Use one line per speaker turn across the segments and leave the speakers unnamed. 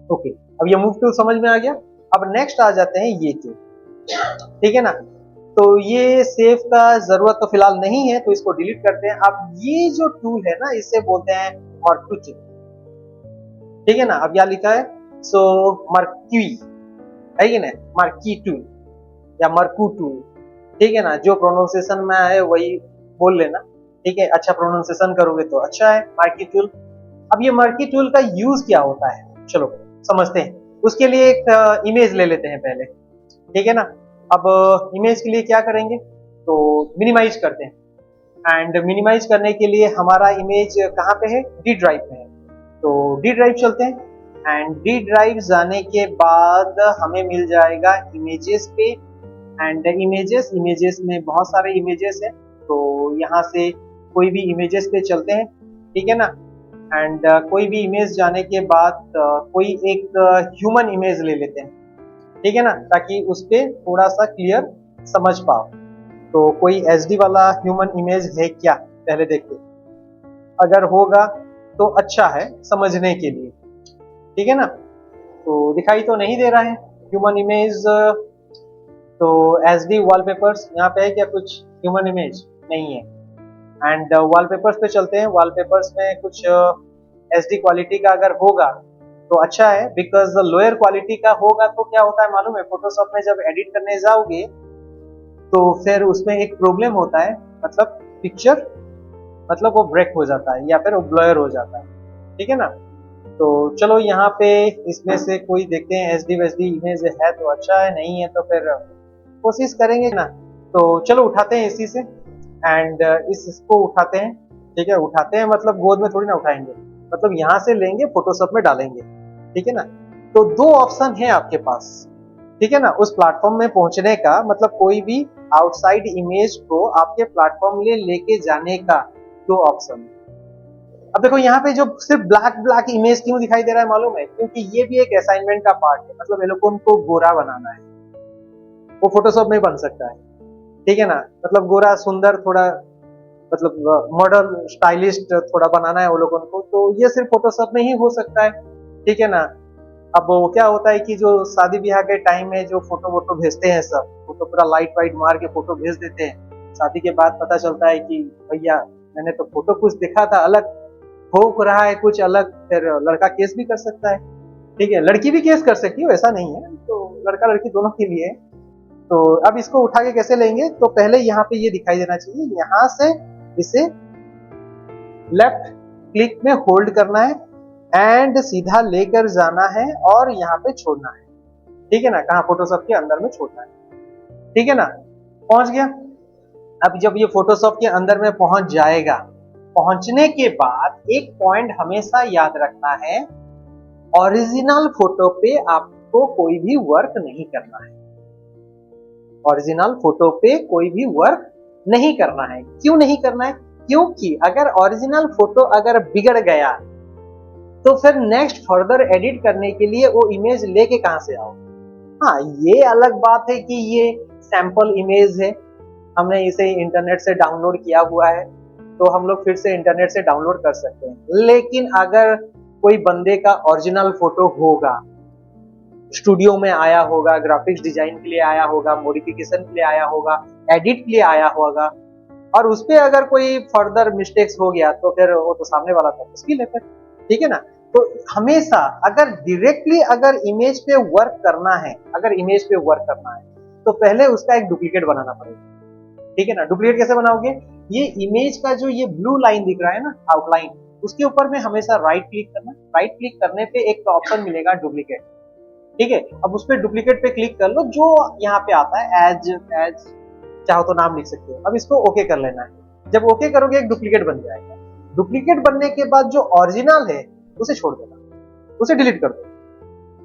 Okay, अब ये move tool समझ में आ गया। अब नेक्स्ट आ जाते हैं ये टूल, ठीक है ना। तो ये सेव का जरूरत तो फिलहाल नहीं है, तो इसको डिलीट करते हैं। अब ये जो टूल है ना, इसे बोलते हैं मर्क्यू, ठीक है ना। अब क्या लिखा है, सो मर्क्यू है कि नहीं, मर्की टूल या मर्कू टूल, ठीक है ना। जो प्रोनाउंसिएशन में है वही बोल लेना, ठीक है। अच्छा प्रोनाउंसिएशन करोगे तो अच्छा है, मर्की टूल। अब ये मर्की टूल का यूज क्या होता है, चलो समझते हैं। उसके लिए एक इमेज ले लेते हैं पहले, ठीक है ना। अब इमेज के लिए क्या करेंगे, तो मिनिमाइज करते हैं। एंड मिनिमाइज करने के लिए हमारा इमेज कहाँ पे है, डी ड्राइव पे है। तो डी ड्राइव चलते हैं। एंड डी ड्राइव जाने के बाद हमें मिल जाएगा इमेजेस पे। एंड इमेजेस इमेजेस में बहुत सारे इमेजेस हैं, तो यहाँ से कोई भी इमेजेस पे चलते हैं, ठीक है ना। एंड कोई भी इमेज जाने के बाद कोई एक ह्यूमन इमेज ले लेते हैं, ठीक है ना, ताकि उस पे थोड़ा सा क्लियर समझ पाओ। तो कोई एचडी वाला ह्यूमन इमेज है क्या, पहले देखते, अगर होगा तो अच्छा है समझने के लिए, ठीक है ना। तो दिखाई तो नहीं दे रहा है ह्यूमन इमेज, तो एचडी वॉलपेपर्स यहाँ पे है क्या, कुछ ह्यूमन इमेज नहीं है। एंड वॉलपेपर्स पे चलते हैं। वॉलपेपर्स में कुछ एचडी क्वालिटी का अगर होगा तो अच्छा है, बिकॉज लोअर क्वालिटी का होगा तो क्या होता है मालूम है, फोटोशॉप में जब एडिट करने जाओगे तो फिर उसमें एक प्रॉब्लम होता है, मतलब पिक्चर, मतलब वो ब्रेक हो जाता है या फिर वो ब्लर हो जाता है, ठीक है ना। तो चलो यहाँ पे इसमें से कोई देखते हैं, एच डी इमेज है तो अच्छा है, नहीं है तो फिर कोशिश करेंगे ना। तो चलो उठाते हैं इसी से। एंड इसको उठाते हैं, ठीक है। उठाते हैं मतलब गोद में थोड़ी ना उठाएंगे, मतलब यहाँ से लेंगे फोटोशॉप में डालेंगे, ठीक है ना। तो दो ऑप्शन है आपके पास, ठीक है ना, उस प्लेटफॉर्म में पहुंचने का, मतलब कोई भी आउटसाइड इमेज को आपके प्लेटफॉर्म में लेके जाने का दो ऑप्शन। अब देखो यहाँ पे जो सिर्फ ब्लैक ब्लैक इमेज क्यों दिखाई दे रहा है मालूम है, क्योंकि ये भी एक असाइनमेंट का पार्ट है, मतलब ये लोगों को गोरा बनाना है, वो फोटोशॉप में बन सकता है, ठीक है ना। मतलब गोरा सुंदर थोड़ा, मतलब मॉडर्न स्टाइलिस्ट थोड़ा बनाना है वो लोगों को, तो ये सिर्फ फोटोशॉप में ही हो सकता है, ठीक है ना। अब वो क्या होता है कि जो शादी ब्याह के टाइम में जो फोटो वोटो भेजते हैं सब, वो तो पूरा लाइट वाइट मार के फोटो भेज देते हैं। शादी के बाद पता चलता है कि भैया मैंने तो फोटो कुछ दिखा था अलग, हो रहा है कुछ अलग, फिर लड़का केस भी कर सकता है, ठीक है। लड़की भी केस कर सकती है, ऐसा नहीं है, तो लड़का लड़की दोनों के लिए। तो अब इसको उठा के कैसे लेंगे, तो पहले यहाँ पे ये दिखाई देना चाहिए, यहाँ से इसे लेफ्ट क्लिक में होल्ड करना है एंड सीधा लेकर जाना है और यहाँ पे छोड़ना है, ठीक है ना। कहाँ, फोटोशॉप के अंदर में छोड़ना है, ठीक है ना। पहुंच गया। अब जब ये फोटोशॉप के अंदर में पहुंच जाएगा, पहुंचने के बाद एक पॉइंट हमेशा याद रखना है, ओरिजिनल फोटो पे आपको कोई भी वर्क नहीं करना है। ओरिजिनल फोटो पे कोई भी वर्क नहीं करना है। क्यों नहीं करना है, क्योंकि अगर ओरिजिनल फोटो अगर बिगड़ गया तो फिर नेक्स्ट फर्दर एडिट करने के लिए वो इमेज लेके कहां से आओ। हाँ, ये अलग बात है कि ये सैंपल इमेज है, हमने इसे इंटरनेट से डाउनलोड किया हुआ है, तो हम लोग फिर से इंटरनेट से डाउनलोड कर सकते हैं। लेकिन अगर कोई बंदे का ओरिजिनल फोटो होगा, स्टूडियो में आया होगा, ग्राफिक्स डिजाइन के लिए आया होगा, मॉडिफिकेशन के लिए आया होगा, एडिट के लिए आया होगा, और उस पर अगर कोई फर्दर मिस्टेक्स हो गया तो फिर वो तो सामने वाला था उसकी लेकर, ठीक है ना। तो हमेशा अगर डायरेक्टली अगर इमेज पे वर्क करना है, अगर इमेज पे वर्क करना है तो पहले उसका एक डुप्लीकेट बनाना पड़ेगा, ठीक है ना। डुप्लीकेट कैसे बनाओगे, ये इमेज का जो ये ब्लू लाइन दिख रहा है ना, आउटलाइन, उसके ऊपर में हमेशा राइट क्लिक करना। राइट क्लिक करने पे एक ऑप्शन मिलेगा डुप्लीकेट, ठीक है। अब उस पर डुप्लीकेट पे क्लिक कर लो, जो यहाँ पे आता है एज एज, चाहो तो नाम लिख सकते हो। अब इसको ओके कर लेना है। जब ओके करोगे एक डुप्लीकेट बन जाएगा। डुप्लीकेट बनने के बाद जो ओरिजिनल है उसे छोड़ देना, उसे डिलीट कर दो।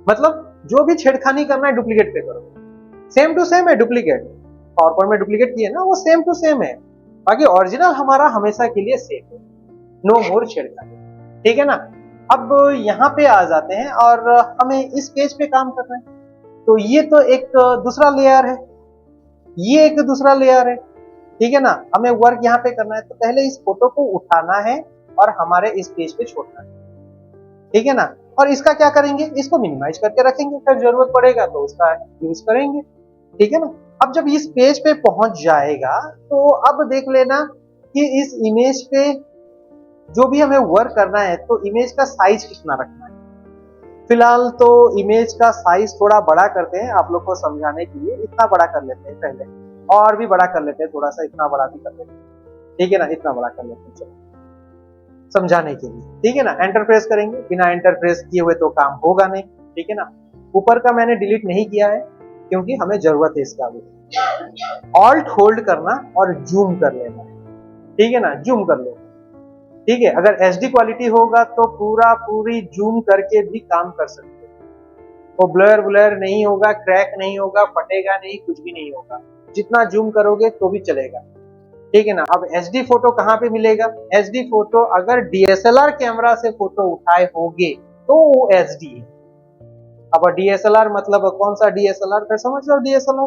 मतलब जो भी छेड़खानी करना है डुप्लीकेट पे करो, सेम टू सेम है डुप्लीकेट, पावरपॉइंट में डुप्लीकेट किए ना वो सेम टू सेम है, बाकी ओरिजिनल हमारा हमेशा के लिए सेफ है, नो मोर छेड़खानी, ठीक है ना। अब यहाँ पे आ जाते हैं और हमें इस पेज पे काम करना है। तो ये तो एक दूसरा लेयर है, ये एक दूसरा लेयर है, ठीक है ना। हमें वर्क यहाँ पे करना है, तो पहले इस फोटो को उठाना है और हमारे इस पेज पे छोड़ना है, ठीक है ना। और इसका क्या करेंगे, इसको मिनिमाइज करके रखेंगे, फिर जरूरत पड़ेगा तो उसका यूज करेंगे, ठीक है ना। अब जब इस पेज पे पहुंच जाएगा तो अब देख लेना कि इस इमेज पे जो भी हमें वर्क करना है तो इमेज का साइज कितना रखना है। फिलहाल तो इमेज का साइज थोड़ा बड़ा करते हैं आप लोग को समझाने के लिए, इतना बड़ा कर लेते हैं पहले, और भी बड़ा कर लेते हैं थोड़ा सा, इतना बड़ा भी कर लेते हैं, ठीक है ना, इतना बड़ा कर लेते हैं चलो समझाने के लिए, ठीक है ना। एंटर प्रेस करेंगे, बिना एंटर प्रेस किए हुए तो काम होगा नहीं, ठीक है ना। ऊपर का मैंने डिलीट नहीं किया है क्योंकि हमें जरूरत है इसका भी। ऑल्ट होल्ड करना और जूम कर लेना, ठीक है ना, जूम कर लो, ठीक है। अगर एचडी क्वालिटी होगा तो पूरी जूम करके भी काम कर सकते हो, वो ब्लर ब्लर नहीं होगा, क्रैक नहीं होगा, फटेगा नहीं, कुछ भी नहीं होगा, जितना जूम करोगे तो भी चलेगा, ठीक है ना। अब एचडी फोटो कहाँ पे मिलेगा, एचडी फोटो अगर डीएसएलआर कैमरा से फोटो उठाए होगे तो वो एचडी है। अब डीएसएलआर मतलब कौन सा डीएसएलआर, फिर समझ लो डीएसएलआर,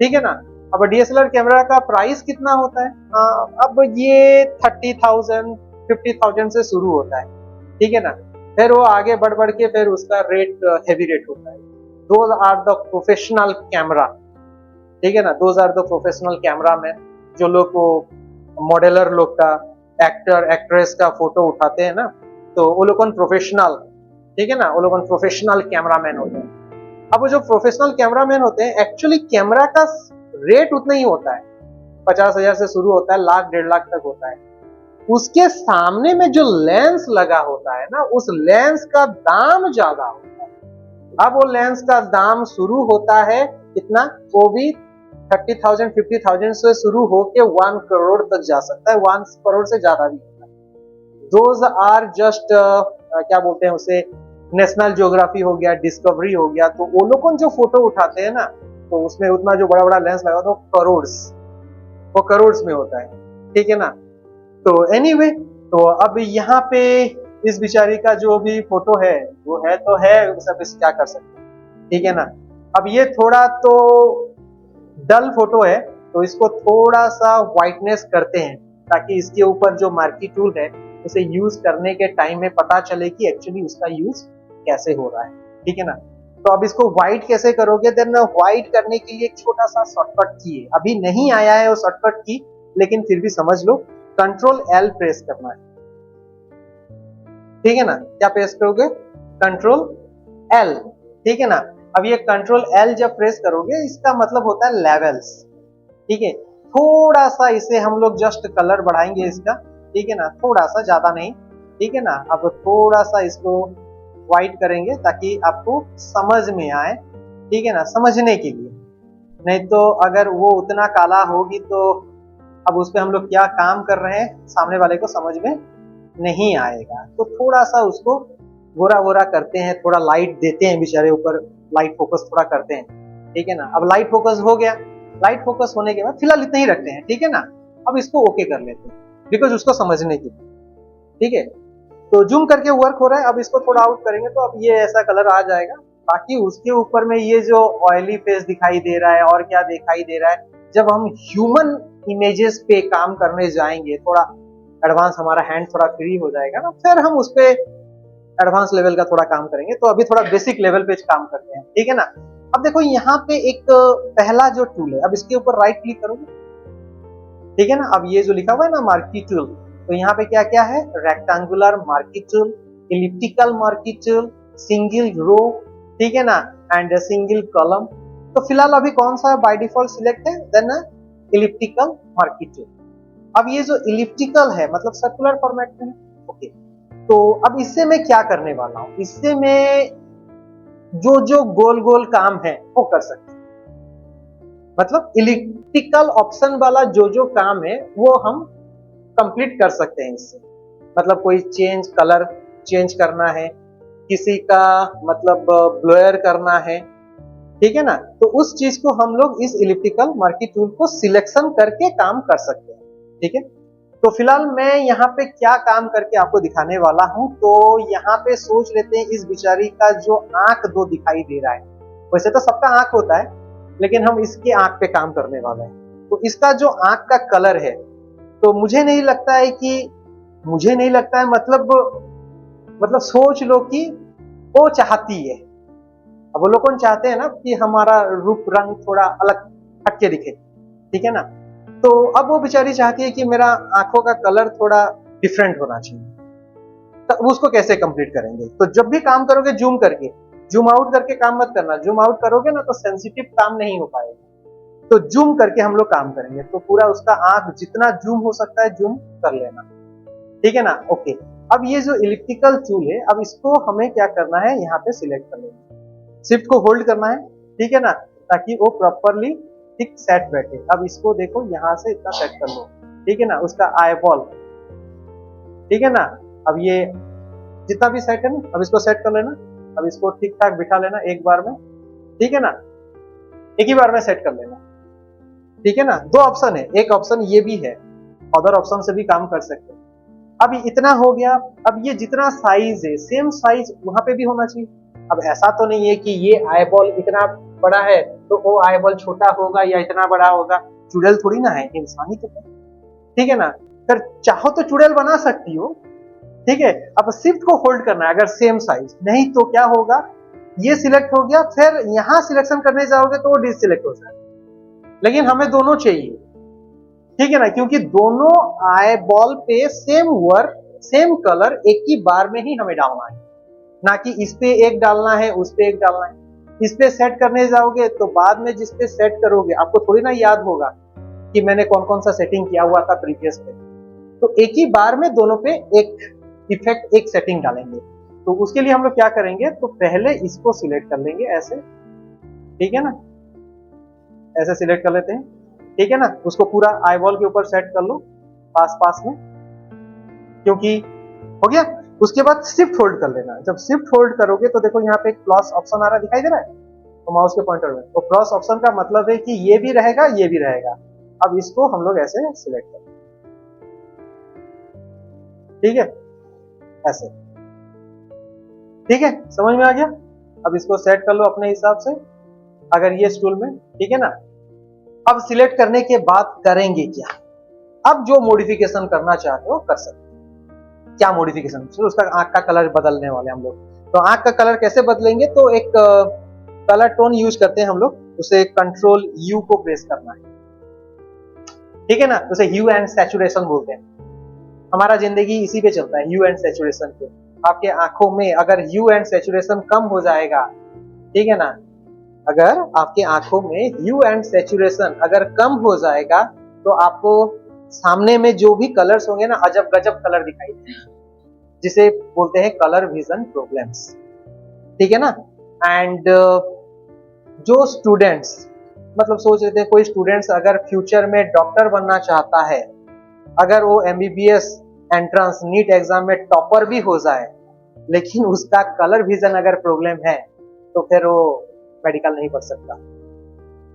ठीक है ना। अब डीएसएलआर कैमरा का प्राइस कितना होता है, अब ये 30,000 50,000 से शुरू होता है, ठीक है ना। फिर वो आगे बढ़ बढ़ के फिर उसका रेट हेवी रेट होता है। Those are the professional camera, ठीक है ना, those are the professional camera man, जो लोग को मॉडलर लोग का, एक्टर एक्ट्रेस का फोटो उठाते हैं ना, तो वो लोग प्रोफेशनल, ठीक है ना, वो लोग प्रोफेशनल कैमरामैन होते हैं। अब वो जो प्रोफेशनल कैमरामैन होते हैं एक्चुअली कैमरा का रेट उतना ही होता है, 50,000 से शुरू होता है, लाख 1.5 लाख तक होता है। उसके सामने में जो लेंस लगा होता है ना, उस लेंस का दाम ज्यादा होता है। अब वो लेंस का दाम शुरू होता है कितना, वो भी 30,000 50,000 से शुरू होके 1 करोड़ तक जा सकता है, 1 करोड़ से ज्यादा भी होता है। दोज आर जस्ट क्या बोलते हैं उसे, नेशनल ज्योग्राफी हो गया, डिस्कवरी हो गया, तो वो लोग जो फोटो उठाते हैं ना, तो उसमें उतना जो बड़ा बड़ा लेंस लगा होता है वो करोड़ में होता है, ठीक है ना। तो एनीवे, तो अब यहाँ पे इस बिचारी का जो भी फोटो है वो है तो है, सब इस क्या कर सकते हैं, ठीक है ना। अब ये थोड़ा तो डल फोटो है तो इसको थोड़ा सा व्हाइटनेस करते हैं ताकि इसके ऊपर जो मार्की टूल है उसे यूज करने के टाइम में पता चले कि एक्चुअली उसका यूज कैसे हो रहा है, ठीक है ना। तो अब इसको व्हाइट कैसे करोगे, देन व्हाइट करने के लिए एक छोटा सा शॉर्टकट की है, अभी नहीं आया है वो शॉर्टकट की, लेकिन फिर भी समझ लो, कंट्रोल एल प्रेस करना है, ठीक है ना। क्या प्रेस करोगे, कंट्रोल एल, ठीक है ना। अब ये कंट्रोल एल जब प्रेस करोगे इसका मतलब होता है लेवल्स, ठीक है। थोड़ा सा इसे हम लोग जस्ट कलर बढ़ाएंगे इसका, ठीक है ना, थोड़ा सा, ज्यादा नहीं, ठीक है ना। अब थोड़ा सा इसको व्हाइट करेंगे ताकि आपको समझ में आए, ठीक है ना, समझने के लिए, नहीं तो अगर वो उतना काला होगी तो अब उस पर हम लोग क्या काम कर रहे हैं सामने वाले को समझ में नहीं आएगा। तो थोड़ा सा उसको गोरा गोरा करते हैं, थोड़ा लाइट देते हैं बेचारे ऊपर, लाइट फोकस थोड़ा करते हैं, ठीक है ना। अब लाइट फोकस हो गया, लाइट फोकस होने के बाद फिलहाल इतना ही रखते हैं, ठीक है ना। अब इसको ओके कर लेते हैं बिकॉज उसको समझने के लिए, ठीक है। तो जूम करके वर्क हो रहा है, अब इसको थोड़ा आउट करेंगे तो अब ये ऐसा कलर आ जाएगा। बाकी उसके ऊपर में ये जो ऑयली फेस दिखाई दे रहा है और क्या दिखाई दे रहा है, जब हम ह्यूमन इमेजेस पे काम करने जाएंगे, थोड़ा एडवांस हमारा हैंड थोड़ा फ्री हो जाएगा ना, फिर हम उस पे एडवांस लेवल का थोड़ा काम करेंगे। तो अभी थोड़ा बेसिक लेवल पे काम करते हैं, ठीक है ना। अब देखो यहाँ पे एक पहला जो टूल है, अब इसके ऊपर राइट क्लिक करोगे, ठीक है ना। अब ये जो लिखा हुआ है ना मार्की टूल, तो यहाँ पे क्या क्या है, rectangular marquee tool, elliptical marquee tool, single row, ठीक है ना, एंड सिंगल कॉलम। तो फिलहाल अभी कौन सा बाय डिफॉल्ट सिलेक्ट है, देन इलिप्टिकल मार्की टूल। अब ये जो इलिप्टिकल है मतलब सर्कुलर फॉर्मेट में है, ओके। तो अब इससे मैं क्या करने वाला हूं, इससे मैं जो जो गोल गोल काम है वो कर सकते हैं, मतलब इलिप्टिकल ऑप्शन वाला जो जो काम है वो हम कंप्लीट कर सकते हैं इससे। मतलब कोई चेंज कलर चेंज करना है, किसी का मतलब ब्लर करना है, ठीक है ना, तो उस चीज को हम लोग इस इलिप्टिकल मार्की टूल को सिलेक्शन करके काम कर सकते हैं, ठीक है। तो फिलहाल मैं यहाँ पे क्या काम करके आपको दिखाने वाला हूं, तो यहाँ पे सोच लेते हैं इस बिचारी का जो आंख दो दिखाई दे रहा है, वैसे तो सबका आंख होता है लेकिन हम इसके आंख पे काम करने वाले हैं। तो इसका जो आंख का कलर है, तो मुझे नहीं लगता है मतलब सोच लो कि वो चाहती है। अब वो लोग कौन चाहते हैं ना कि हमारा रूप रंग थोड़ा अलग हटके दिखे, ठीक है ना। तो अब वो बेचारी चाहती है कि मेरा आंखों का कलर थोड़ा डिफरेंट होना चाहिए। तो उसको कैसे कंप्लीट करेंगे? तो जब भी काम करोगे जूम करके, जूम आउट करके काम मत करना। जूम आउट करोगे ना तो सेंसिटिव काम नहीं हो पाएगा। तो जूम करके हम लोग काम करेंगे। तो पूरा उसका आंख जितना जूम हो सकता है जूम कर लेना, ठीक है ना। ओके, अब ये जो इलिप्टिकल टूल है, अब इसको हमें क्या करना है, यहाँ पे सिलेक्ट कर लेना, शिफ्ट को होल्ड करना है, ठीक है ना, ताकि वो प्रॉपरली ठीक सेट बैठे। अब इसको देखो यहाँ से इतना सेट कर लो, ठीक है ना, उसका आई बॉल, ठीक है ना। अब ये जितना भी सेट है ना, अब इसको सेट कर लेना। अब इसको ठीक ठाक बिठा लेना एक बार में, ठीक है ना, एक ही बार में सेट कर लेना, ठीक है ना। दो ऑप्शन है, एक ऑप्शन ये भी है, अदर ऑप्शन से भी काम कर सकते हैं। अब इतना हो गया। अब ये जितना साइज है सेम साइज वहां पे भी होना चाहिए। अब ऐसा तो नहीं है कि ये आई बॉल इतना बड़ा है तो वो आई बॉल छोटा होगा या इतना बड़ा होगा। चुड़ैल थोड़ी ना है, इंसानी तो है, ठीक है ना। अगर चाहो तो चुड़ैल बना सकती हो, ठीक है। अब शिफ्ट को होल्ड करना है अगर सेम साइज, नहीं तो क्या होगा, ये सिलेक्ट हो गया, फिर यहां सिलेक्शन करने जाओगे तो वो डिससिलेक्ट हो जाएगा। लेकिन हमें दोनों चाहिए, ठीक है ना, क्योंकि दोनों आई बॉल पे सेम वर्क सेम कलर एक ही बार में ही हमें डालना है, ना कि इस पे एक डालना है उस पे एक डालना है। इस पे सेट करने जाओगे तो बाद में जिस पे सेट करोगे आपको थोड़ी ना याद होगा कि मैंने कौन कौन सा सेटिंग किया हुआ था प्रीवियस पे। तो एक ही बार में दोनों पे एक इफेक्ट एक सेटिंग डालेंगे। तो उसके लिए हम लोग क्या करेंगे, तो पहले इसको सिलेक्ट कर लेंगे ऐसे, ठीक है ना, ऐसे सिलेक्ट कर लेते हैं, ठीक है ना। उसको पूरा आई बॉल के ऊपर सेट कर लो पास पास में, क्योंकि हो गया। उसके बाद शिफ्ट होल्ड कर लेना। जब शिफ्ट होल्ड करोगे तो देखो यहाँ पे एक प्लस ऑप्शन आ रहा दिखाई दे रहा है, तो माउस के पॉइंटर में, तो प्लस ऑप्शन का मतलब है कि ये भी रहेगा ये भी रहेगा। अब इसको हम लोग ऐसे सिलेक्ट करें, ठीक है, ऐसे, ठीक है, समझ में आ गया। अब इसको सेट कर लो अपने हिसाब से अगर ये स्टूल में, ठीक है ना। अब सिलेक्ट करने के बाद करेंगे क्या, अब जो मॉडिफिकेशन करना चाहते हो कर सकते हो। क्या मॉडिफिकेशन, उसका आंख का कलर बदलने वाले हम लोग। तो आंख का कलर कैसे बदलेंगे, तो एक कलर टोन यूज करते हैं हम लोग, उसे कंट्रोल यू को प्रेस करना है, ठीक है ना, उसे ह्यू एंड सैचुरेशन बोलते हैं। हमारा जिंदगी इसी पे चलता है, ह्यू एंड सैचुरेशन पे। आपके आंखों में अगर ह्यू एंड सैचुरेशन कम हो जाएगा, ठीक है ना, अगर आपके आंखों में ह्यू एंड सैचुरेशन अगर कम हो जाएगा तो आपको सामने में जो भी कलर्स होंगे ना अजब गजब कलर दिखाई देंगे, जिसे बोलते हैं कलर विजन प्रॉब्लम्स, ठीक है ना। एंड जो स्टूडेंट्स, मतलब सोच रहे थे कोई स्टूडेंट्स अगर फ्यूचर में डॉक्टर बनना चाहता है, अगर वो एमबीबीएस एंट्रेंस नीट एग्जाम में टॉपर भी हो जाए, लेकिन उसका कलर विजन अगर प्रॉब्लम है तो फिर वो मेडिकल नहीं पढ़ सकता,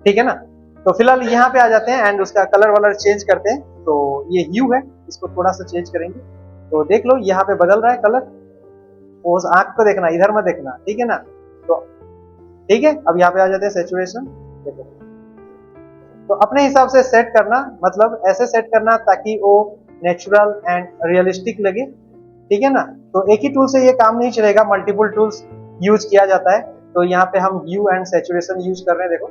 ठीक है ना। तो फिलहाल यहाँ पे आ जाते हैं एंड उसका कलर वलर चेंज करते हैं। तो ये ह्यू है, इसको थोड़ा सा चेंज करेंगे। तो देख लो यहाँ पे बदल रहा है कलर, उस आंख को देखना इधर मत देखना, ठीक है ना। तो ठीक है, अब यहाँ पे आ जाते हैं सैचुरेशन। देखो, तो अपने हिसाब से सेट करना, मतलब ऐसे सेट करना ताकि वो नेचुरल एंड रियलिस्टिक लगे, ठीक है ना। तो एक ही टूल से ये काम नहीं चलेगा, मल्टीपल टूल्स यूज किया जाता है। तो यहाँ पे हम ह्यू एंड सैचुरेशन यूज कर रहे हैं, देखो,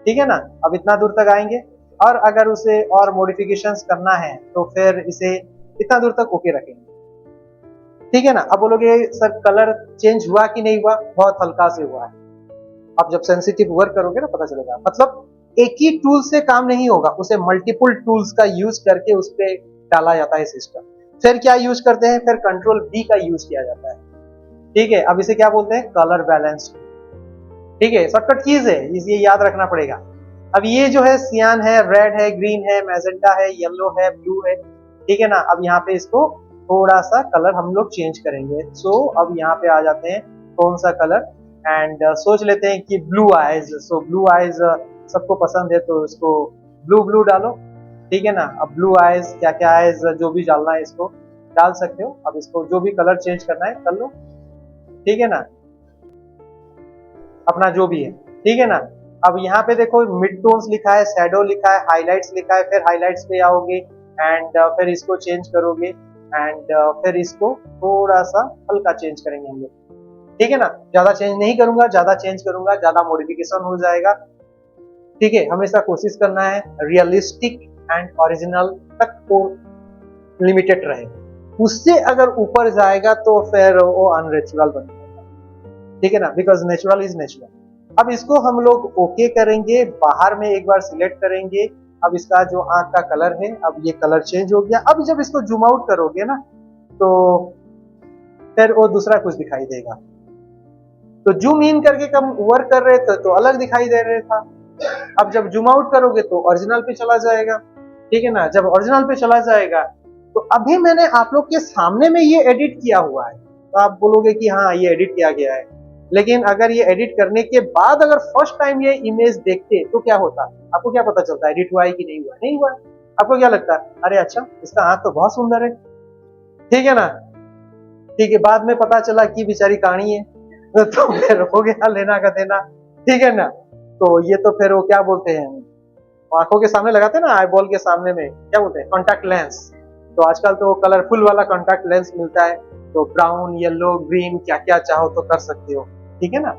ठीक है ना। अब इतना दूर तक आएंगे और अगर उसे और मॉडिफिकेशंस करना है तो फिर इसे इतना दूर तक ओके रखेंगे, ठीक है ना। अब बोलोगे सर कलर चेंज हुआ कि नहीं हुआ, बहुत हल्का से हुआ है। आप जब सेंसिटिव वर्क करोगे ना पता चलेगा, मतलब एक ही टूल से काम नहीं होगा, उसे मल्टीपल टूल्स का यूज करके उस पर डाला जाता है सिस्टम। फिर क्या यूज करते हैं, फिर कंट्रोल बी का यूज किया जाता है, ठीक है। अब इसे क्या बोलते हैं, कलर बैलेंस, ठीक है, शॉर्टकट कीज है, ये याद रखना पड़ेगा। अब ये जो है सियान है, रेड है, ग्रीन है, मैजेंटा है, येलो है, ब्लू है, ठीक है ना। अब यहाँ पे इसको थोड़ा सा कलर हम लोग चेंज करेंगे। सो अब यहाँ पे आ जाते हैं कौन सा कलर, एंड सोच लेते हैं कि ब्लू आइज। सो ब्लू आइज सबको पसंद है तो इसको ब्लू ब्लू डालो, ठीक है ना। अब ब्लू आइज क्या क्या आइज जो भी डालना है इसको डाल सकते हो। अब इसको जो भी कलर चेंज करना है कर लो, ठीक है ना, अपना जो भी है, ठीक है ना। अब यहाँ पे देखो मिड टोन्स लिखा है, शैडो लिखा है, हाइलाइट्स लिखा है, फिर हाइलाइट्स पे आओगे एंड फिर इसको चेंज करोगे एंड फिर इसको थोड़ा सा हल्का चेंज करेंगे हम लोग, ठीक है ना, ज्यादा चेंज नहीं करूंगा, ज्यादा चेंज करूंगा ज्यादा मॉडिफिकेशन हो जाएगा। ठीक है, हमेशा कोशिश करना है रियलिस्टिक एंड ओरिजिनल तक को लिमिटेड रहे, उससे अगर ऊपर जाएगा तो फिर वो अननेचुरल बन जाएगा। ठीक है ना, बिकॉज नेचुरल इज नेचुरल। अब इसको हम लोग ओके करेंगे, बाहर में एक बार सिलेक्ट करेंगे। अब इसका जो आंख का कलर है, अब ये कलर चेंज हो गया। अब जब इसको जूम आउट करोगे ना तो फिर वो दूसरा कुछ दिखाई देगा। तो जूम इन करके कम वर्क कर रहे थे तो अलग दिखाई दे रहा था। अब जब जूम आउट करोगे तो ओरिजिनल पे चला जाएगा। ठीक है ना, जब ओरिजिनल पे चला जाएगा तो अभी मैंने आप लोग के सामने में ये एडिट किया हुआ है, तो आप बोलोगे कि हाँ ये एडिट किया गया है। लेकिन अगर ये एडिट करने के बाद अगर फर्स्ट टाइम ये इमेज देखते तो क्या होता, आपको क्या पता चलता एडिट हुआ है कि नहीं हुआ? नहीं हुआ है। आपको क्या लगता है, अरे अच्छा इसका आंख तो बहुत सुंदर है। ठीक है ना, ठीक है, बाद में पता चला कि बेचारी काणी है तो फिर हो गया लेना का देना। ठीक है ना, तो ये तो फिर वो क्या बोलते हैं, आंखों के सामने लगाते हैं ना, आई बॉल के सामने में क्या बोलते हैं, कॉन्टैक्ट लेंस। तो आजकल तो कलरफुल वाला कॉन्टैक्ट लेंस मिलता है, तो ब्राउन येलो ग्रीन क्या क्या चाहो तो कर सकते हो। ठीक है ना,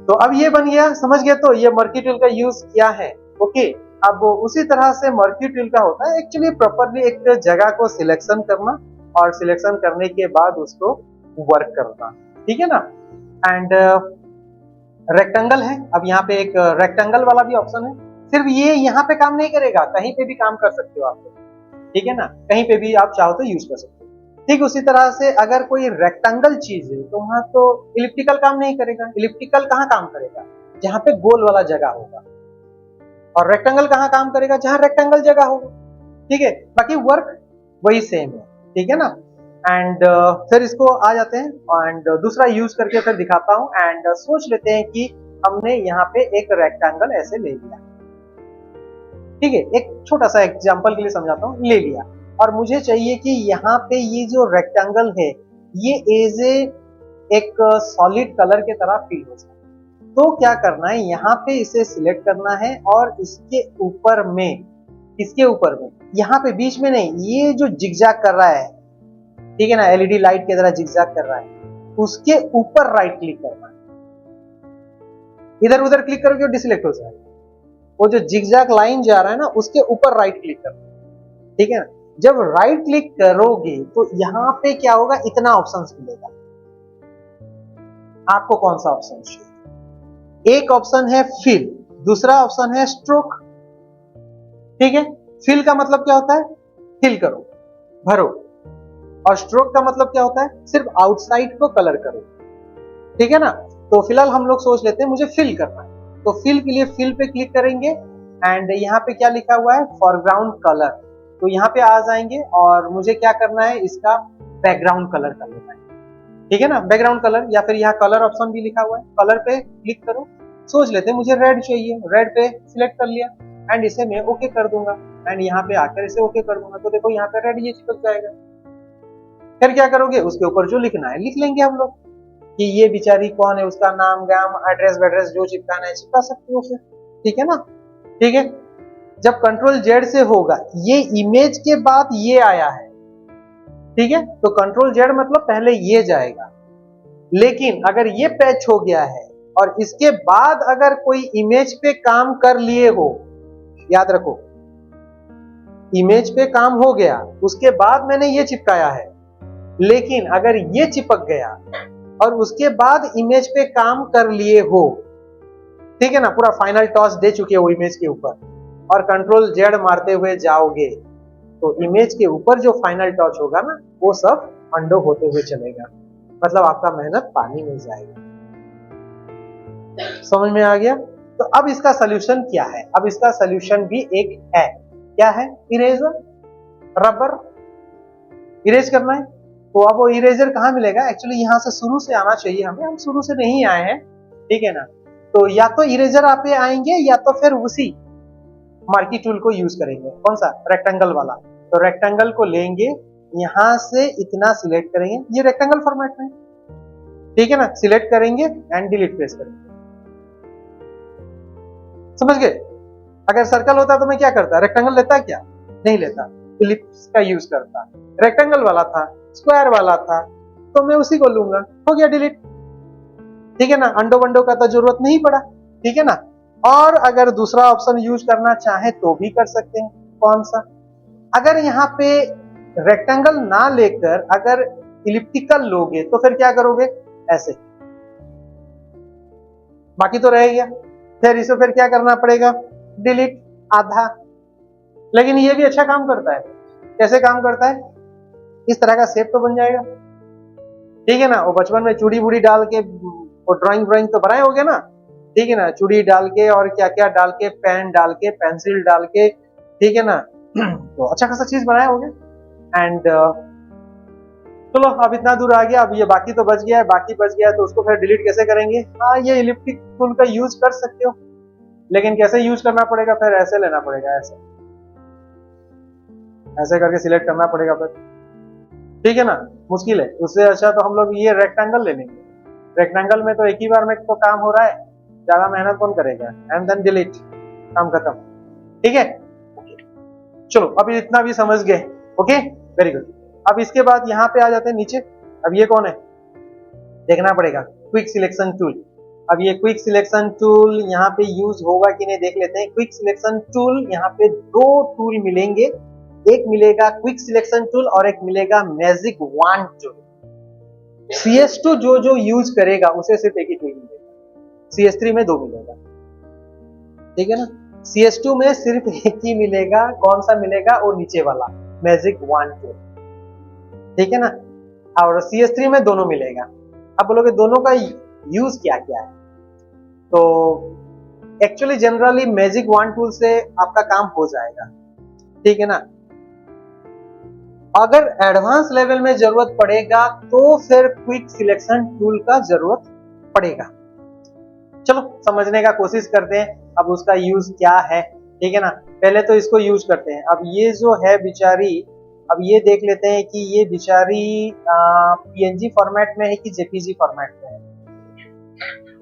तो अब ये बन गया, समझ गए? तो ये मर्की टूल का यूज किया है। ओके, अब उसी तरह से मर्की टूल का होता है एक्चुअली प्रॉपरली एक जगह को सिलेक्शन करना और सिलेक्शन करने के बाद उसको वर्क करना। ठीक है ना, एंड रेक्टेंगल है। अब यहाँ पे एक रेक्टेंगल वाला भी ऑप्शन है। सिर्फ ये यहाँ पे काम नहीं करेगा, कहीं पे भी काम कर सकते हो आप। ठीक है ना, कहीं पे भी आप चाहो तो यूज कर सकते हो। ठीक उसी तरह से अगर कोई रेक्टेंगल चीज है तो वहां तो इलिप्टिकल काम नहीं करेगा। इलिप्टिकल कहाँ काम करेगा, जहाँ पे गोल वाला जगह होगा। और रेक्टेंगल कहाँ काम करेगा, जहाँ रेक्टेंगल जगह होगा। ठीक है, बाकी वर्क वही सेम है। ठीक है ना, एंड फिर इसको आ जाते हैं एंड दूसरा यूज करके फिर दिखाता हूँ। एंड सोच लेते हैं कि हमने यहाँ पे एक रेक्टेंगल ऐसे ले लिया। ठीक है, एक छोटा सा एग्जांपल के लिए समझाता हूँ, ले लिया और मुझे चाहिए कि यहाँ पे ये जो रेक्टेंगल है ये एज एक सॉलिड कलर के तरह फील हो जाए। तो क्या करना है, यहाँ पे इसे सिलेक्ट करना है और इसके ऊपर में, इसके ऊपर में, यहाँ पे बीच में नहीं, ये जो जिगजैग कर रहा है, ठीक है ना, एलईडी लाइट की तरह जिगजैग कर रहा है, उसके ऊपर राइट क्लिक करना है। इधर उधर क्लिक करोगे डिसलेक्ट हो जाएगा। वो जो जिगजैग लाइन जा रहा है ना उसके ऊपर राइट क्लिक करना। ठीक है ना, जब राइट क्लिक करोगे तो यहाँ पे क्या होगा, इतना ऑप्शंस मिलेगा। आपको कौन सा ऑप्शन चाहिए? एक ऑप्शन है फिल, दूसरा ऑप्शन है स्ट्रोक। ठीक है, फिल का मतलब क्या होता है, फिल करो, भरो। और स्ट्रोक का मतलब क्या होता है, सिर्फ आउटसाइड को कलर करो। ठीक है ना, तो फिलहाल हम लोग सोच लेते हैं मुझे फिल करना है, तो फिल के लिए फिल पे क्लिक करेंगे एंड यहाँ पे क्या लिखा हुआ है, फॉरग्राउंड कलर। तो यहाँ पे आ जाएंगे और मुझे क्या करना है, इसका बैकग्राउंड कलर कर लेना है। ठीक है ना, बैकग्राउंड कलर, या फिर यहाँ कलर ऑप्शन भी लिखा हुआ है, कलर पे क्लिक करो। सोच लेते हैं मुझे रेड चाहिए, रेड पे सिलेक्ट कर लिया एंड इसे मैं ओके कर दूंगा एंड यहाँ पे आकर इसे ओके कर दूंगा। तो देखो यहाँ पे रेड ये चिपक जाएगा। फिर क्या करोगे, उसके ऊपर जो लिखना है लिख लेंगे हम लोग कि ये बेचारी कौन है, उसका नाम गाम एड्रेस वेड्रेस जो चिपकाना है चिपका सकते हो फिर। ठीक है ना, ठीक है। जब कंट्रोल जेड से होगा, ये इमेज के बाद ये आया है, ठीक है, तो कंट्रोल जेड मतलब पहले ये जाएगा। लेकिन अगर ये पैच हो गया है और इसके बाद अगर कोई इमेज पे काम कर लिए हो, याद रखो इमेज पे काम हो गया उसके बाद मैंने ये चिपकाया है, लेकिन अगर ये चिपक गया और उसके बाद इमेज पे काम कर लिए हो, ठीक है ना, पूरा फाइनल टॉस दे चुके हो इमेज के ऊपर और कंट्रोल जेड मारते हुए जाओगे, तो इमेज के ऊपर जो फाइनल टच होगा ना वो सब अंडो होते हुए चलेगा, मतलब आपका मेहनत पानी में जाएगा। समझ में आ गया? तो अब इसका सोल्यूशन क्या है? अब इसका सोल्यूशन भी एक है, क्या है? इरेजर, रबर इरेज करना है। तो अब वो इरेजर कहाँ मिलेगा? एक्चुअली यहाँ से शुरू से आना चाहिए हमें, हम शुरू से नहीं आए हैं, ठीक है ना। तो या तो इरेजर आप आएंगे या तो फिर उसी मार्की टूल को यूज करेंगे। कौन सा? रेक्टेंगल वाला। तो रेक्टेंगल को लेंगे, यहां से इतना सिलेक्ट करेंगे, ये रेक्टेंगल फॉर्मेट में, ठीक है ना, सिलेक्ट करेंगे एंड डिलीट प्रेस करेंगे। समझ गए? अगर सर्कल होता तो मैं क्या करता? रेक्टेंगल लेता क्या? नहीं लेता, इलिप्स का यूज करता। रेक्टेंगल वाला था, स्क्वायर वाला था, तो मैं उसी को लूंगा, हो गया डिलीट। ठीक है ना, अंडो वंडो का तो जरूरत नहीं पड़ा, ठीक है ना। और अगर दूसरा ऑप्शन यूज करना चाहे तो भी कर सकते हैं। कौन सा? अगर यहाँ पे रेक्टेंगल ना लेकर अगर इलिप्टिकल लोगे तो फिर क्या करोगे? ऐसे, बाकी तो रह गया। फिर इसे फिर क्या करना पड़ेगा? डिलीट आधा। लेकिन ये भी अच्छा काम करता है। कैसे काम करता है? इस तरह का शेप तो बन जाएगा, ठीक है ना। वो बचपन में चूड़ी बूड़ी डाल के वो ड्राइंग ड्राइंग तो बनाए होगे ना, ठीक है ना, चूड़ी डाल के और क्या क्या डाल के, पेन डाल के, पेंसिल डाल के, ठीक है ना। तो अच्छा खासा चीज बनाए होगे। एंड चलो अब इतना दूर आ गया, अब ये बाकी तो बच गया है, बाकी बच गया है तो उसको फिर डिलीट कैसे करेंगे? हाँ, ये इलिप्टिक टूल का यूज कर सकते हो, लेकिन कैसे यूज करना पड़ेगा? फिर ऐसे लेना पड़ेगा, ऐसे ऐसे करके सिलेक्ट करना पड़ेगा फिर, ठीक है ना। मुश्किल है, उससे अच्छा तो हम लोग ये रेक्टेंगल ले लेंगे। रेक्टेंगल में तो एक ही बार में तो काम हो रहा है, ज्यादा मेहनत कौन करेगा। एंड देन डिलीट, काम खत्म, ठीक है। चलो अब इतना भी समझ गए, ओके, वेरी गुड। अब इसके बाद यहाँ पे आ जाते हैं नीचे। अब ये कौन है देखना पड़ेगा, क्विक सिलेक्शन टूल। अब ये क्विक सिलेक्शन टूल यहाँ पे यूज होगा कि नहीं देख लेते हैं। क्विक सिलेक्शन टूल यहाँ पे दो टूल मिलेंगे, एक मिलेगा क्विक सिलेक्शन टूल और एक मिलेगा मैजिक वांड टूल। CS2 जो यूज करेगा उसे सिर्फ एक ही टूल मिलेगा, CS3 में दो मिलेगा, ठीक है ना। CS2 में सिर्फ एक ही मिलेगा, कौन सा मिलेगा? वो नीचे वाला मैजिक वांड टूल, ठीक है ना। और CS3 में दोनों मिलेगा। अब बोलोगे दोनों का यूज क्या क्या है? तो एक्चुअली जनरली मैजिक वांड टूल से आपका काम हो जाएगा, ठीक है ना। अगर एडवांस लेवल में जरूरत पड़ेगा तो फिर क्विक सिलेक्शन टूल का जरूरत पड़ेगा। चलो समझने का कोशिश करते हैं अब उसका यूज क्या है, ठीक है ना। पहले तो इसको यूज करते हैं। अब ये जो है बेचारी, अब ये देख लेते हैं कि ये बेचारी PNG फॉर्मेट में है कि JPG फॉर्मेट में है।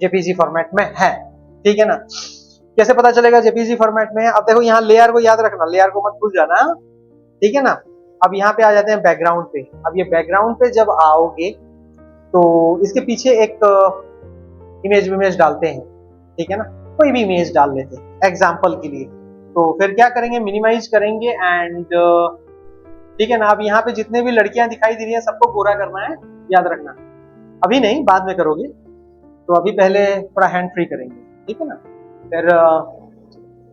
JPG फॉर्मेट में है, ठीक है ना। कैसे पता चलेगा JPG फॉर्मेट में है? अब देखो यहाँ लेयर को याद रखना, लेयर को मत भूल जाना, ठीक है ना। अब यहाँ पे आ जाते हैं बैकग्राउंड पे। अब ये बैकग्राउंड पे जब आओगे तो इसके पीछे एक इमेज डालते हैं, ठीक है ना। कोई भी इमेज डाल लेते हैं एग्जाम्पल के लिए। तो फिर क्या करेंगे? मिनिमाइज करेंगे एंड ठीक है ना। अब यहाँ पे जितने भी लड़कियां दिखाई दे रही हैं सबको गोरा करना है, याद रखना। अभी नहीं, बाद में करोगे, तो अभी पहले थोड़ा हैंड फ्री करेंगे, ठीक है ना। फिर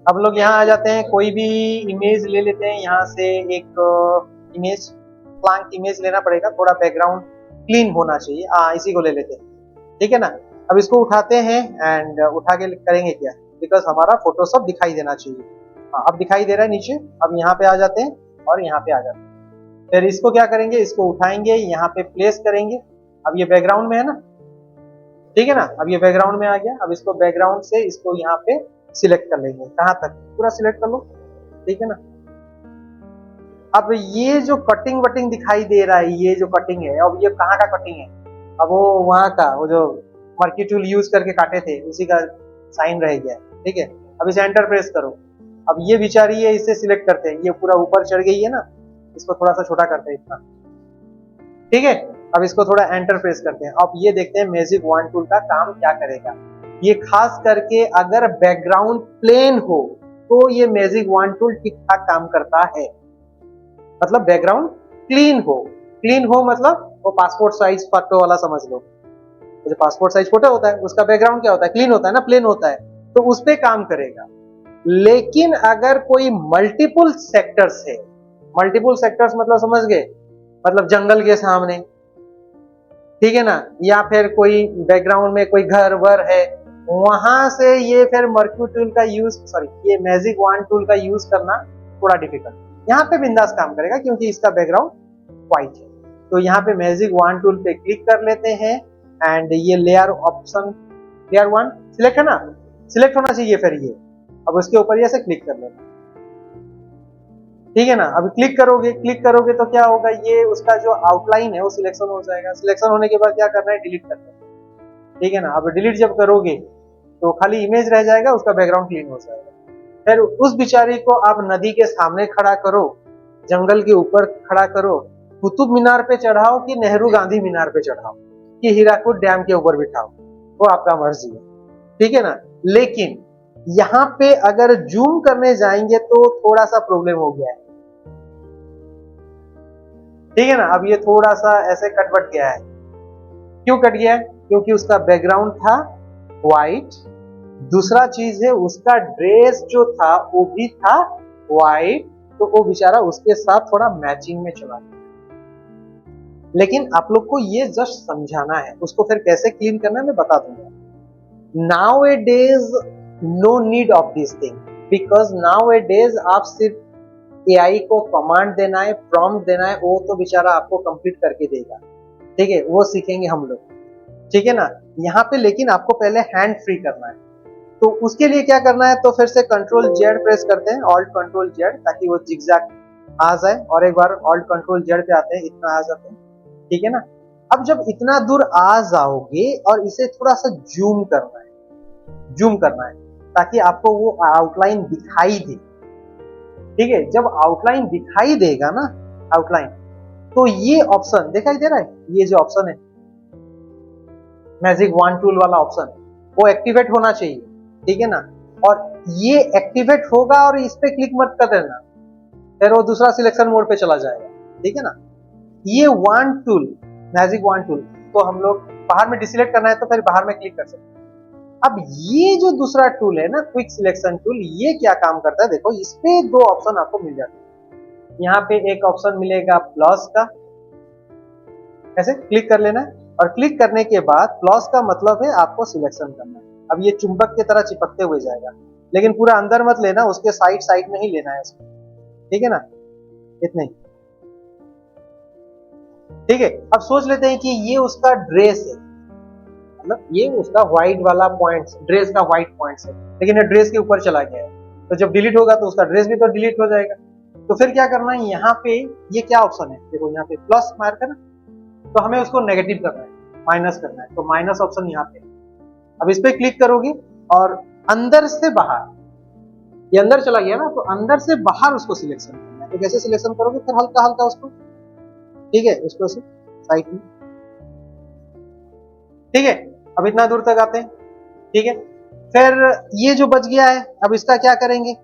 अब लोग यहाँ आ जाते हैं, कोई भी इमेज ले लेते हैं यहाँ से। एक इमेज, प्लांक इमेज लेना पड़ेगा, थोड़ा बैकग्राउंड क्लीन होना चाहिए। इसी को ले लेते हैं, ठीक है ना। अब इसको उठाते हैं एंड उठा के करेंगे क्या, बिकॉज हमारा फोटो सब दिखाई देना चाहिए। अब दिखाई दे रहा है नीचे। अब यहाँ पे आ जाते हैं और यहाँ पे आ जाते हैं। फिर इसको क्या करेंगे? इसको उठाएंगे, यहाँ पे प्लेस करेंगे। अब ये बैकग्राउंड में है ना, ठीक है ना। अब ये बैकग्राउंड में आ गया। अब इसको बैकग्राउंड से इसको यहाँ पे सिलेक्ट कर लेंगे, कहाँ तक? पूरा सिलेक्ट कर लो, ठीक है ना। अब ये जो कटिंग वटिंग दिखाई दे रहा है, ये जो कटिंग है, अब ये कहाँ का कटिंग है? अब वो वहां का, वो जो मर्की टूल यूज करके काटे थे उसी का साइन रह गया, ठीक है। अब इसे एंटर प्रेस करो। अब ये बेचारी है, इसे सिलेक्ट करते हैं, ये पूरा ऊपर चढ़ गई है ना, इसको थोड़ा सा छोटा करते हैं इतना, ठीक है। अब इसको थोड़ा एंटर प्रेस करते हैं। अब ये देखते हैं मैजिक वांड टूल का काम क्या करेगा। ये खास करके अगर बैकग्राउंड प्लेन हो तो ये मैजिक वांड टूल ठीक ठाक काम करता है। मतलब बैकग्राउंड क्लीन हो, क्लीन हो मतलब वो पासपोर्ट साइज फोटो वाला समझ लो। जो पासपोर्ट साइज फोटो होता है उसका बैकग्राउंड क्या होता है? क्लीन होता है ना, प्लेन होता है, तो उस पे काम करेगा। लेकिन अगर कोई मल्टीपल सेक्टर्स है, मल्टीपल सेक्टर्स मतलब समझ गए, मतलब जंगल के सामने, ठीक है ना, या फिर कोई बैकग्राउंड में कोई घर वर है, वहां से ये फिर मर्क्यू टूल का यूज, सॉरी, ये मैजिक वांड टूल का यूज करना थोड़ा डिफिकल्ट। यहाँ पे बिंदास काम करेगा क्योंकि इसका बैकग्राउंड व्हाइट है। तो यहाँ पे मैजिक वांड टूल पे क्लिक कर लेते हैं एंड ये लेयर ऑप्शन, लेयर 1 सिलेक्ट है ना, सिलेक्ट होना चाहिए फिर ये। अब उसके ऊपर ये से क्लिक कर लेना, ठीक है ना। अब क्लिक करोगे तो क्या होगा? ये उसका जो आउटलाइन है वो सिलेक्शन हो जाएगा। सिलेक्शन होने के बाद क्या करना है? डिलीट करना है, ठीक है ना। अब डिलीट जब करोगे तो खाली इमेज रह जाएगा, उसका बैकग्राउंड क्लीन हो जाएगा। फिर उस बिचारी को आप नदी के सामने खड़ा करो, जंगल के ऊपर खड़ा करो, कुतुब मीनार पे चढ़ाओ कि नेहरू गांधी मीनार पे चढ़ाओ कि हीराकुद डैम के ऊपर बिठाओ, वो आपका मर्जी है, ठीक है ना। लेकिन यहाँ पे अगर जूम करने जाएंगे तो थोड़ा सा प्रॉब्लम हो गया है, ठीक है ना। अब ये थोड़ा सा ऐसे कटवट गया है, क्यों कट गया है? क्योंकि उसका बैकग्राउंड था व्हाइट, दूसरा चीज है उसका ड्रेस जो था वो भी था व्हाइट, तो वो बेचारा उसके साथ थोड़ा मैचिंग में चला गया। लेकिन आप लोग को ये जस्ट समझाना है, उसको फिर कैसे क्लीन करना है मैं बता दूंगा। Nowadays no need of this thing, because nowadays आप सिर्फ एआई को कमांड देना है, प्रॉम्प्ट देना है, वो तो बेचारा आपको कंप्लीट करके देगा, ठीक है, वो सीखेंगे हम लोग, ठीक है ना। यहाँ पे लेकिन आपको पहले हैंड फ्री करना है, तो उसके लिए क्या करना है, तो फिर से कंट्रोल जेड प्रेस करते हैं, ऑल्ट कंट्रोल जेड, ताकि वो जिगजैग आ जाए, और एक बार ऑल्ट कंट्रोल जेड पे आते हैं, इतना आ जाते हैं, ठीक है ना। अब जब इतना दूर आ जाओगे और इसे थोड़ा सा जूम करना है, जूम करना है, ताकि आपको वो आउटलाइन दिखाई दे, ठीक है। जब आउटलाइन दिखाई देगा ना, आउटलाइन, तो ये ऑप्शन दिखाई दे रहा है, ये जो ऑप्शन है मैजिक वन टूल वाला ऑप्शन, वो एक्टिवेट होना चाहिए, ठीक है ना। और ये एक्टिवेट होगा और इस पे क्लिक मत कर देना, फिर वो दूसरा सिलेक्शन मोड पे चला जाएगा, ठीक है ना। ये one tool, magic one tool, तो हम लोग बाहर में डिसेलेक्ट करना है तो फिर बाहर में क्लिक कर सकते हैं। अब ये जो दूसरा टूल है ना, क्विक सिलेक्शन टूल, ये क्या काम करता है, देखो इस पे दो ऑप्शन आपको मिल जाते हैं। यहाँ पे एक ऑप्शन मिलेगा प्लस का, ऐसे क्लिक कर लेना है, और क्लिक करने के बाद प्लस का मतलब है आपको सिलेक्शन करना है। अब ये चुंबक की तरह चिपकते हुए जाएगा, लेकिन पूरा अंदर मत लेना, उसके साइड साइड में ही लेना है इसको, ठीक है ना, इतने ही, ठीक है। अब सोच लेते हैं कि ये उसका ड्रेस है, मतलब ये उसका व्हाइट वाला पॉइंट्स, ड्रेस का व्हाइट पॉइंट्स है, लेकिन ये ड्रेस के ऊपर चला गया है, तो जब डिलीट होगा तो उसका ड्रेस भी तो डिलीट हो जाएगा। तो फिर क्या करना है, यहाँ पे ये क्या ऑप्शन है, देखो यहाँ पे प्लस मार्क है ना, तो हमें उसको नेगेटिव करना है, माइनस करना है, तो माइनस ऑप्शन यहाँ पे। अब इस पे क्लिक करोगे और अंदर से बाहर, ये अंदर चला गया ना, तो अंदर से बाहर उसको सिलेक्शन करना है। तो कैसे सिलेक्शन करोगे, फिर हल्का हल्का उसको, ठीक है, उसको से साइड में, ठीक है। अब इतना दूर तक आते हैं, ठीक है। फिर ये जो बच गया है, अब इसका क्या करेंगे,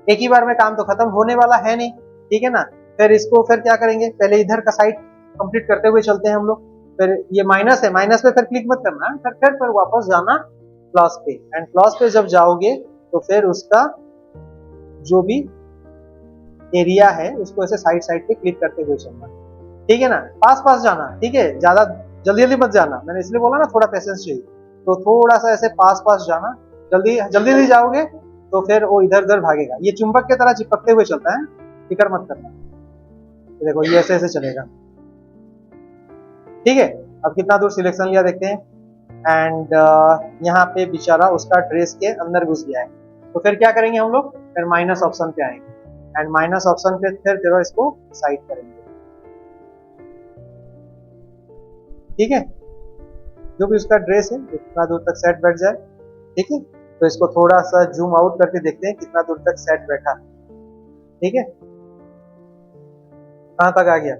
एक ही बार में काम तो खत्म होने वाला है नहीं, ठीक है ना। फिर इसको फिर क्या करेंगे, पहले इधर का साइड कंप्लीट करते हुए चलते हैं हम लोग। फिर ये माइनस है, माइनस पे फिर क्लिक मत करना, फिर वापस जाना प्लस पे, एंड प्लस पे जब जाओगे तो फिर उसका जो भी एरिया है उसको ऐसे साइड साइड पे क्लिक करते हुए चलना, ठीक है ना। पास पास जाना, ठीक है, ज्यादा जल्दी जल्दी मत जाना, मैंने इसलिए बोला ना थोड़ा पेशेंस चाहिए, तो थोड़ा सा ऐसे पास पास जाना, जल्दी जल्दी जल्दी जाओगे तो फिर वो इधर उधर भागेगा, ये चुंबक की तरह चिपकते हुए चलता है, फिक्र मत करना। देखो ये ऐसे ऐसे चलेगा, ठीक है। अब कितना दूर सिलेक्शन लिया देखते हैं, एंड यहाँ पे बेचारा उसका ड्रेस के अंदर घुस गया है, तो फिर क्या करेंगे हम लोग, फिर माइनस ऑप्शन पे आएंगे, एंड माइनस ऑप्शन पे फिर जरा इसको साइड करेंगे, ठीक है। जो भी उसका ड्रेस है कितना दूर तक सेट बैठ जाए, ठीक है। तो इसको थोड़ा सा जूम आउट करके देखते हैं कितना दूर तक सेट बैठा, ठीक है, कहाँ तक आ गया,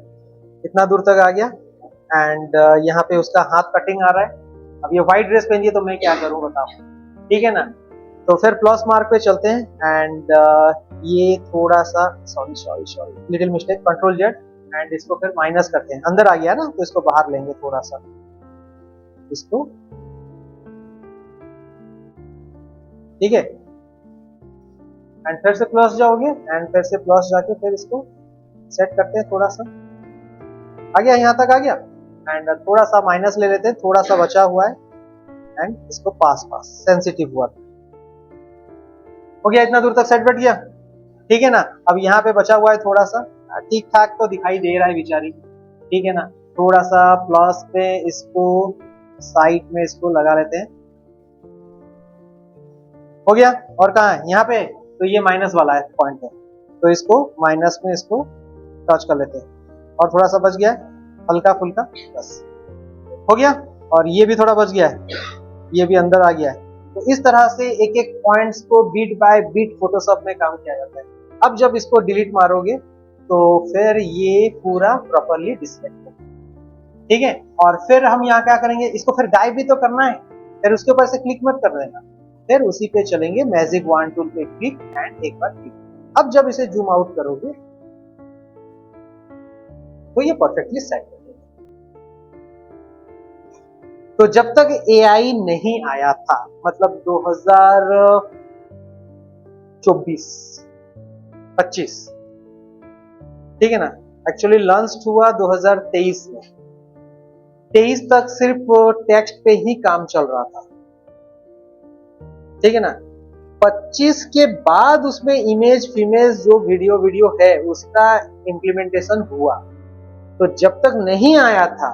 इतना दूर तक आ गया। एंड यहाँ पे उसका हाथ कटिंग आ रहा है। अब ये व्हाइट ड्रेस पहनिए तो मैं क्या करूँ बताओ, ठीक है ना। तो फिर प्लस मार्क पे चलते हैं, एंड ये थोड़ा सा sorry sorry sorry little mistake, control Z, and इसको फिर माइनस करते हैं, अंदर आ गया ना तो इसको बाहर लेंगे थोड़ा सा, इसको, ठीक है। एंड फिर से प्लस जाओगे, एंड फिर से प्लस जाके फिर इसको सेट करते हैं, थोड़ा सा आ गया, यहाँ तक आ गया, एंड थोड़ा सा माइनस ले लेते हैं, थोड़ा सा बचा हुआ है, एंड इसको पास पास सेंसिटिव हुआ हो गया, इतना दूर तक सेट बैठ गया, ठीक है ना। अब यहाँ पे बचा हुआ है थोड़ा सा, ठीक ठाक तो दिखाई दे रहा है बेचारी, ठीक है ना। थोड़ा सा प्लस पे इसको साइड में इसको लगा लेते हैं, हो गया। और कहाँ है, यहाँ पे, तो ये माइनस वाला है पॉइंट है, तो इसको माइनस में इसको टच कर लेते हैं, और थोड़ा सा बच गया है हल्का फुल्का, बस हो गया। और ये भी थोड़ा बच गया है, ये भी अंदर आ गया है। तो इस तरह से एक एक पॉइंट्स को बीट बाय बीट फोटोशॉप में काम किया जाता है। अब जब इसको डिलीट मारोगे तो फिर ये पूरा प्रॉपरली डिस्प्ले होगा, ठीक है। और फिर हम यहाँ क्या करेंगे, इसको फिर गायब भी तो करना है, फिर उसके ऊपर से क्लिक मत कर देना, फिर उसी पे चलेंगे मैजिक वॉन्ड टूल पे क्लिक एंड एक बार क्लिक। अब जब इसे जूम आउट करोगे तो ये परफेक्टली सेट हो जाएगा। तो जब तक एआई नहीं आया था, मतलब 2024 25, ठीक है ना, एक्चुअली लॉन्च हुआ 2023 में, 23 तक सिर्फ टेक्स्ट पे ही काम चल रहा था, ठीक है ना। 25 के बाद उसमें इमेज फीमेज जो वीडियो है उसका इंप्लीमेंटेशन हुआ। तो जब तक नहीं आया था,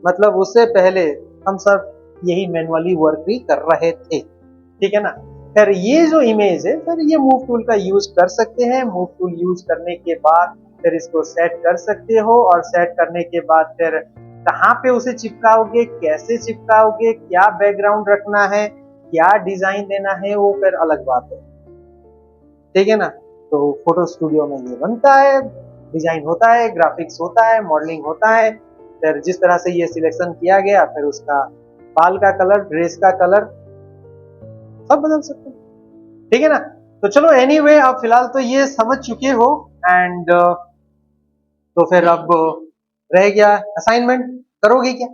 मतलब उससे पहले हम सब यही मैनुअली वर्क भी कर रहे थे, ठीक है ना। फिर ये जो इमेज है, फिर ये मूव टूल का यूज कर सकते हैं। मूव टूल यूज करने के बाद फिर इसको सेट कर सकते हो, और सेट करने के बाद फिर कहाँ पे उसे चिपकाओगे, कैसे चिपकाओगे, क्या बैकग्राउंड रखना है, क्या डिजाइन देना है, वो फिर अलग बात है, ठीक है ना। तो फोटो स्टूडियो में ये बनता है, डिजाइन होता है, ग्राफिक्स होता है, मॉडलिंग होता है, फिर जिस तरह से ये सिलेक्शन किया गया, फिर उसका बाल का कलर, ड्रेस का कलर सब बदल सकते हैं, ठीक है ना। तो चलो एनीवे, अब फिलहाल तो ये समझ चुके हो, एंड तो फिर अब रह गया असाइनमेंट, करोगे क्या?